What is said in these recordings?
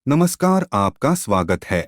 नमस्कार, आपका स्वागत है।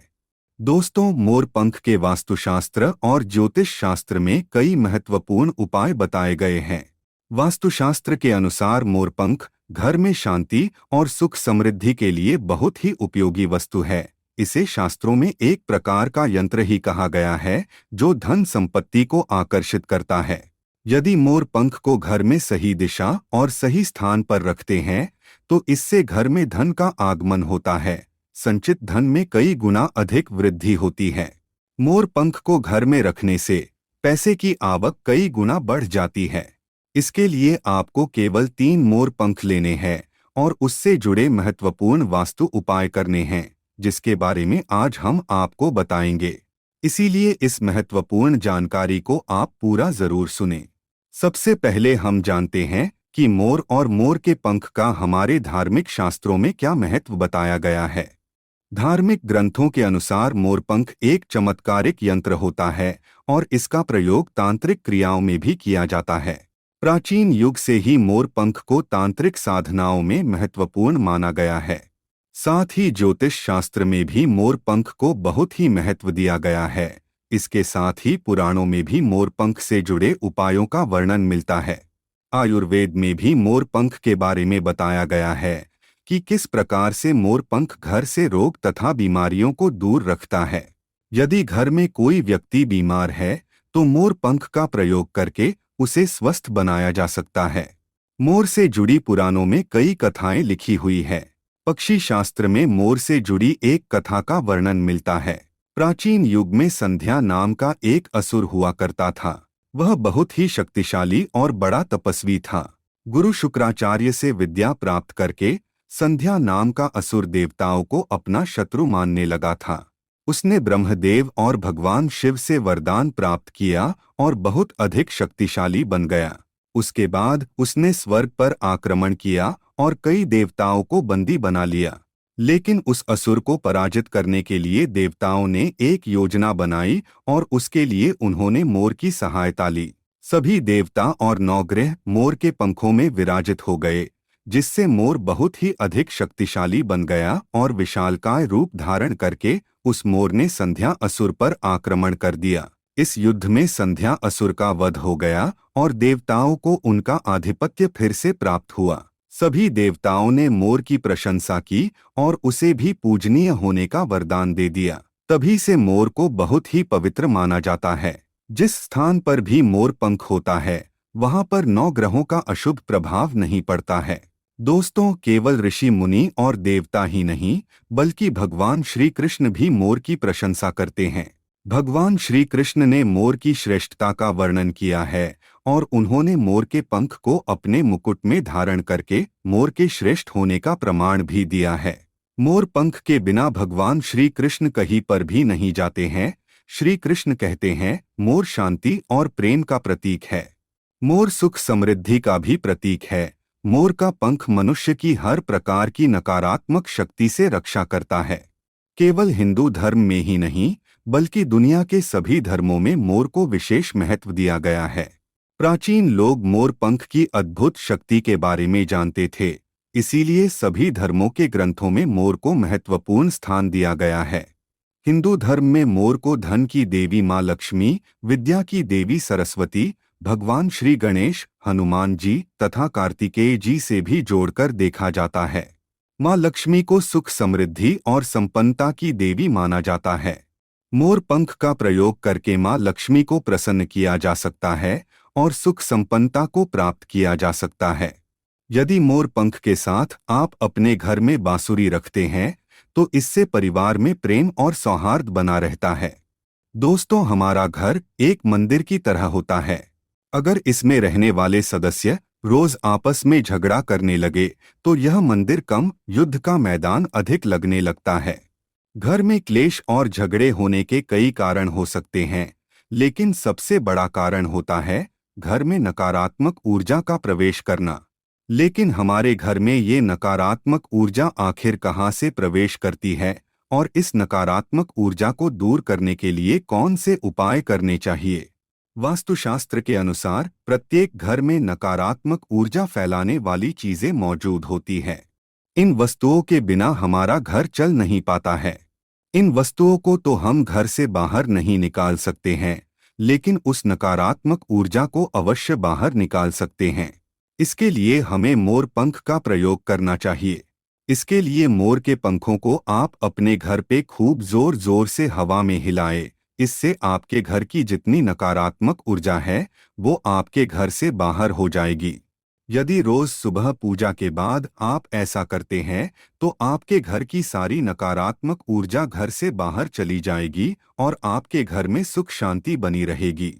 दोस्तों, मोर पंख के वास्तुशास्त्र और ज्योतिष शास्त्र में कई महत्वपूर्ण उपाय बताए गए हैं। वास्तुशास्त्र के अनुसार मोर पंख घर में शांति और सुख समृद्धि के लिए बहुत ही उपयोगी वस्तु है। इसे शास्त्रों में एक प्रकार का यंत्र ही कहा गया है जो धन संपत्ति को आकर्षित करता है। यदि मोर पंख को घर में सही दिशा और सही स्थान पर रखते हैं तो इससे घर में धन का आगमन होता है। संचित धन में कई गुना अधिक वृद्धि होती है। मोर पंख को घर में रखने से पैसे की आवक कई गुना बढ़ जाती है। इसके लिए आपको केवल 3 मोर पंख लेने हैं और उससे जुड़े महत्वपूर्ण वास्तु उपाय करने हैं, जिसके बारे में आज हम आपको बताएंगे। इसीलिए इस महत्वपूर्ण जानकारी को आप पूरा जरूर सुनें। सबसे पहले हम जानते हैं कि मोर और मोर के पंख का हमारे धार्मिक शास्त्रों में क्या महत्व बताया गया है। धार्मिक ग्रंथों के अनुसार मोरपंख एक चमत्कारिक यंत्र होता है और इसका प्रयोग तांत्रिक क्रियाओं में भी किया जाता है। प्राचीन युग से ही मोरपंख को तांत्रिक साधनाओं में महत्वपूर्ण माना गया है। साथ ही ज्योतिष शास्त्र में भी मोरपंख को बहुत ही महत्व दिया गया है। इसके साथ ही पुराणों में भी मोरपंख से जुड़े उपायों का वर्णन मिलता है। आयुर्वेद में भी मोरपंख के बारे में बताया गया है कि किस प्रकार से मोरपंख घर से रोग तथा बीमारियों को दूर रखता है। यदि घर में कोई व्यक्ति बीमार है तो मोरपंख का प्रयोग करके उसे स्वस्थ बनाया जा सकता है। मोर से जुड़ी पुराणों में कई कथाएं लिखी हुई है। पक्षी शास्त्र में मोर से जुड़ी एक कथा का वर्णन मिलता है। प्राचीन युग में संध्या नाम का एक असुर हुआ करता था। वह बहुत ही शक्तिशाली और बड़ा तपस्वी था। गुरु शुक्राचार्य से विद्या प्राप्त करके संध्या नाम का असुर देवताओं को अपना शत्रु मानने लगा था। उसने ब्रह्मदेव और भगवान शिव से वरदान प्राप्त किया और बहुत अधिक शक्तिशाली बन गया। उसके बाद उसने स्वर्ग पर आक्रमण किया और कई देवताओं को बंदी बना लिया। लेकिन उस असुर को पराजित करने के लिए देवताओं ने एक योजना बनाई और उसके लिए उन्होंने मोर की सहायता ली। सभी देवता और नवग्रह मोर के पंखों में विराजित हो गए, जिससे मोर बहुत ही अधिक शक्तिशाली बन गया और विशालकाय रूप धारण करके उस मोर ने संध्या असुर पर आक्रमण कर दिया। इस युद्ध में संध्या असुर का वध हो गया और देवताओं को उनका आधिपत्य फिर से प्राप्त हुआ। सभी देवताओं ने मोर की प्रशंसा की और उसे भी पूजनीय होने का वरदान दे दिया। तभी से मोर को बहुत ही पवित्र माना जाता है। जिस स्थान पर भी मोर पंख होता है वहां पर 9 ग्रहों का अशुभ प्रभाव नहीं पड़ता है। दोस्तों, केवल ऋषि मुनि और देवता ही नहीं बल्कि भगवान श्री कृष्ण भी मोर की प्रशंसा करते हैं। भगवान श्री कृष्ण ने मोर की श्रेष्ठता का वर्णन किया है और उन्होंने मोर के पंख को अपने मुकुट में धारण करके मोर के श्रेष्ठ होने का प्रमाण भी दिया है। मोर पंख के बिना भगवान श्री कृष्ण कहीं पर भी नहीं जाते हैं। श्री कृष्ण कहते हैं, मोर शांति और प्रेम का प्रतीक है। मोर सुख समृद्धि का भी प्रतीक है। मोर का पंख मनुष्य की हर प्रकार की नकारात्मक शक्ति से रक्षा करता है। केवल हिंदू धर्म में ही नहीं बल्कि दुनिया के सभी धर्मों में मोर को विशेष महत्व दिया गया है। प्राचीन लोग मोर पंख की अद्भुत शक्ति के बारे में जानते थे, इसीलिए सभी धर्मों के ग्रंथों में मोर को महत्वपूर्ण स्थान दिया गया है। हिंदू धर्म में मोर को धन की देवी माँ लक्ष्मी, विद्या की देवी सरस्वती, भगवान श्री गणेश, हनुमान जी तथा कार्तिकेय जी से भी जोड़कर देखा जाता है। माँ लक्ष्मी को सुख समृद्धि और संपन्नता की देवी माना जाता है। मोर पंख का प्रयोग करके माँ लक्ष्मी को प्रसन्न किया जा सकता है और सुख संपन्नता को प्राप्त किया जा सकता है। यदि मोर पंख के साथ आप अपने घर में बांसुरी रखते हैं तो इससे परिवार में प्रेम और सौहार्द बना रहता है। दोस्तों, हमारा घर एक मंदिर की तरह होता है। अगर इसमें रहने वाले सदस्य रोज आपस में झगड़ा करने लगे तो यह मंदिर कम, युद्ध का मैदान अधिक लगने लगता है। घर में क्लेश और झगड़े होने के कई कारण हो सकते हैं, लेकिन सबसे बड़ा कारण होता है घर में नकारात्मक ऊर्जा का प्रवेश करना। लेकिन हमारे घर में ये नकारात्मक ऊर्जा आखिर कहाँ से प्रवेश करती है और इस नकारात्मक ऊर्जा को दूर करने के लिए कौन से उपाय करने चाहिए? वास्तुशास्त्र के अनुसार प्रत्येक घर में नकारात्मक ऊर्जा फैलाने वाली चीजें मौजूद होती हैं। इन वस्तुओं के बिना हमारा घर चल नहीं पाता है। इन वस्तुओं को तो हम घर से बाहर नहीं निकाल सकते हैं, लेकिन उस नकारात्मक ऊर्जा को अवश्य बाहर निकाल सकते हैं। इसके लिए हमें मोर पंख का प्रयोग करना चाहिए। इसके लिए मोर के पंखों को आप अपने घर पे खूब जोर जोर से हवा में हिलाएं। इससे आपके घर की जितनी नकारात्मक ऊर्जा है वो आपके घर से बाहर हो जाएगी। यदि रोज सुबह पूजा के बाद आप ऐसा करते हैं तो आपके घर की सारी नकारात्मक ऊर्जा घर से बाहर चली जाएगी और आपके घर में सुख शांति बनी रहेगी।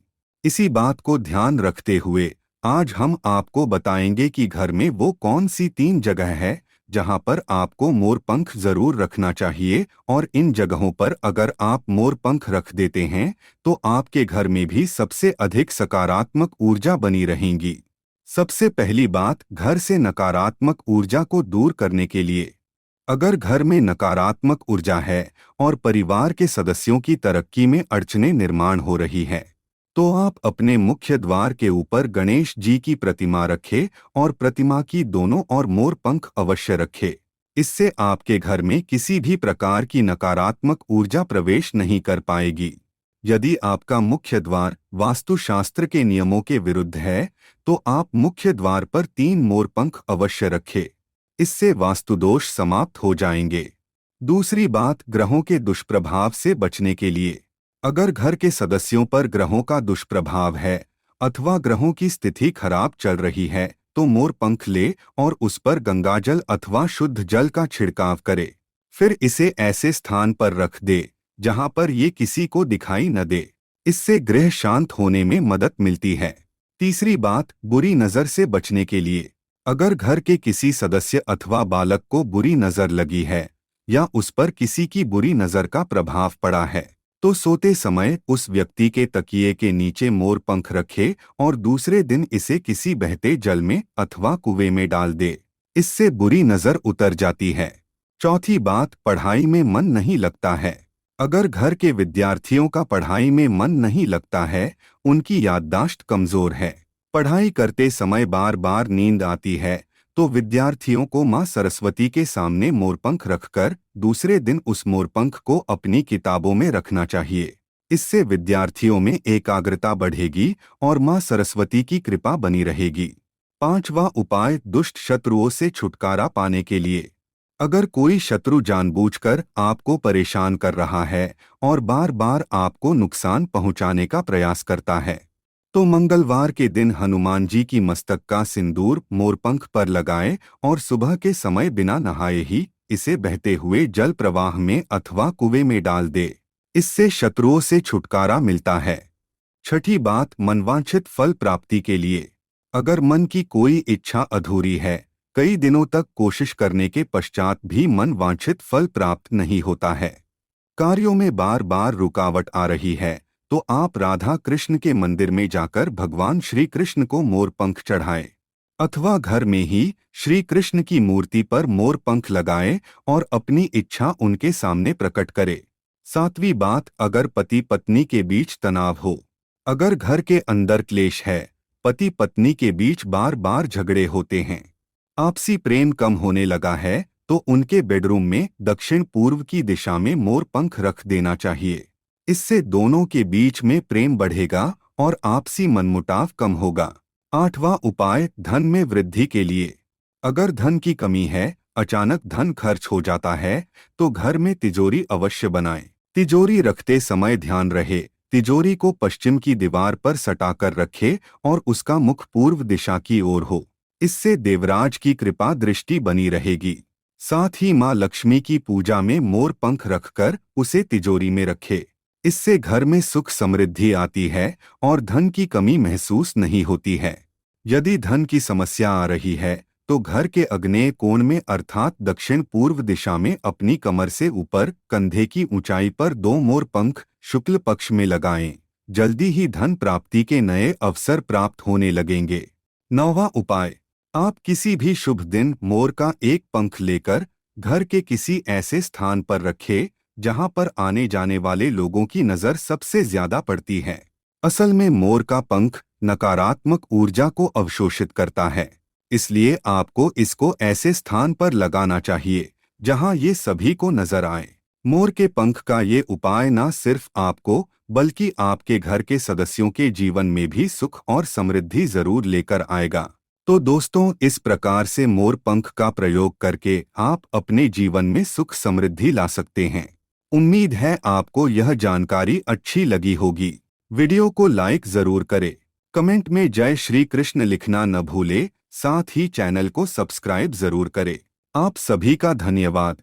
इसी बात को ध्यान रखते हुए आज हम आपको बताएंगे कि घर में वो कौन सी 3 जगह है जहां पर आपको मोर पंख जरूर रखना चाहिए, और इन जगहों पर अगर आप मोर पंख रख देते हैं तो आपके घर में भी सबसे अधिक सकारात्मक ऊर्जा बनी रहेंगी। सबसे पहली बात, घर से नकारात्मक ऊर्जा को दूर करने के लिए। अगर घर में नकारात्मक ऊर्जा है और परिवार के सदस्यों की तरक्की में अड़चनें निर्माण हो रही है तो आप अपने मुख्य द्वार के ऊपर गणेश जी की प्रतिमा रखें और प्रतिमा की दोनों ओर मोर पंख अवश्य रखें। इससे आपके घर में किसी भी प्रकार की नकारात्मक ऊर्जा प्रवेश नहीं कर पाएगी। यदि आपका मुख्य द्वार वास्तुशास्त्र के नियमों के विरुद्ध है तो आप मुख्य द्वार पर 3 मोर पंख अवश्य रखें। इससे वास्तुदोष समाप्त हो जाएंगे। दूसरी बात, ग्रहों के दुष्प्रभाव से बचने के लिए। अगर घर के सदस्यों पर ग्रहों का दुष्प्रभाव है अथवा ग्रहों की स्थिति खराब चल रही है तो मोर पंख ले और उस पर गंगाजल अथवा शुद्ध जल का छिड़काव करे। फिर इसे ऐसे स्थान पर रख दे जहां पर ये किसी को दिखाई न दे। इससे गृह शांत होने में मदद मिलती है। तीसरी बात, बुरी नजर से बचने के लिए। अगर घर के किसी सदस्य अथवा बालक को बुरी नजर लगी है या उस पर किसी की बुरी नजर का प्रभाव पड़ा है तो सोते समय उस व्यक्ति के तकिए के नीचे मोर पंख रखे और दूसरे दिन इसे किसी बहते जल में अथवा कुएं में डाल दे। इससे बुरी नजर उतर जाती है। चौथी बात, पढ़ाई में मन नहीं लगता है। अगर घर के विद्यार्थियों का पढ़ाई में मन नहीं लगता है, उनकी याददाश्त कमजोर है, पढ़ाई करते समय बार बार नींद आती है, तो विद्यार्थियों को मां सरस्वती के सामने मोरपंख रखकर दूसरे दिन उस मोरपंख को अपनी किताबों में रखना चाहिए। इससे विद्यार्थियों में एकाग्रता बढ़ेगी और मां सरस्वती की कृपा बनी रहेगी। 5वां उपाय, दुष्ट शत्रुओं से छुटकारा पाने के लिए। अगर कोई शत्रु जानबूझकर आपको परेशान कर रहा है और बार बार आपको नुकसान पहुंचाने का प्रयास करता है तो मंगलवार के दिन हनुमान जी की मस्तक का सिंदूर मोरपंख पर लगाएं और सुबह के समय बिना नहाए ही इसे बहते हुए जल प्रवाह में अथवा कुएं में डाल दे। इससे शत्रुओं से छुटकारा मिलता है। छठी बात, मनवांछित फल प्राप्ति के लिए। अगर मन की कोई इच्छा अधूरी है, कई दिनों तक कोशिश करने के पश्चात भी मन वांछित फल प्राप्त नहीं होता है, कार्यों में बार बार रुकावट आ रही है, तो आप राधा कृष्ण के मंदिर में जाकर भगवान श्री कृष्ण को मोर पंख चढ़ाएं अथवा घर में ही श्री कृष्ण की मूर्ति पर मोर पंख लगाएं और अपनी इच्छा उनके सामने प्रकट करें। 7वीं बात, अगर पति पत्नी के बीच तनाव हो। अगर घर के अंदर क्लेश है, पति पत्नी के बीच बार बार झगड़े होते हैं, आपसी प्रेम कम होने लगा है, तो उनके बेडरूम में दक्षिण पूर्व की दिशा में मोर पंख रख देना चाहिए। इससे दोनों के बीच में प्रेम बढ़ेगा और आपसी मनमुटाव कम होगा। 8वां उपाय, धन में वृद्धि के लिए। अगर धन की कमी है, अचानक धन खर्च हो जाता है, तो घर में तिजोरी अवश्य बनाएं। तिजोरी रखते समय ध्यान रहे तिजोरी को पश्चिम की दीवार पर सटाकर रखे और उसका मुख पूर्व दिशा की ओर हो। इससे देवराज की कृपा दृष्टि बनी रहेगी। साथ ही मां लक्ष्मी की पूजा में मोर पंख रखकर उसे तिजोरी में रखे। इससे घर में सुख समृद्धि आती है और धन की कमी महसूस नहीं होती है। यदि धन की समस्या आ रही है तो घर के अग्नेय कोण में अर्थात दक्षिण पूर्व दिशा में अपनी कमर से ऊपर कंधे की ऊंचाई पर 2 मोर पंख शुक्ल पक्ष में लगाएं। जल्दी ही धन प्राप्ति के नए अवसर प्राप्त होने लगेंगे। 9वां उपाय, आप किसी भी शुभ दिन मोर का एक पंख लेकर घर के किसी ऐसे स्थान पर रखें जहां पर आने जाने वाले लोगों की नजर सबसे ज्यादा पड़ती है। असल में मोर का पंख नकारात्मक ऊर्जा को अवशोषित करता है। इसलिए आपको इसको ऐसे स्थान पर लगाना चाहिए जहां ये सभी को नजर आए। मोर के पंख का ये उपाय न सिर्फ आपको बल्कि आपके घर के सदस्यों के जीवन में भी सुख और समृद्धि जरूर लेकर आएगा। तो दोस्तों, इस प्रकार से मोर पंख का प्रयोग करके आप अपने जीवन में सुख समृद्धि ला सकते हैं। उम्मीद है आपको यह जानकारी अच्छी लगी होगी। वीडियो को लाइक जरूर करें, कमेंट में जय श्री कृष्ण लिखना न भूले, साथ ही चैनल को सब्सक्राइब जरूर करें। आप सभी का धन्यवाद।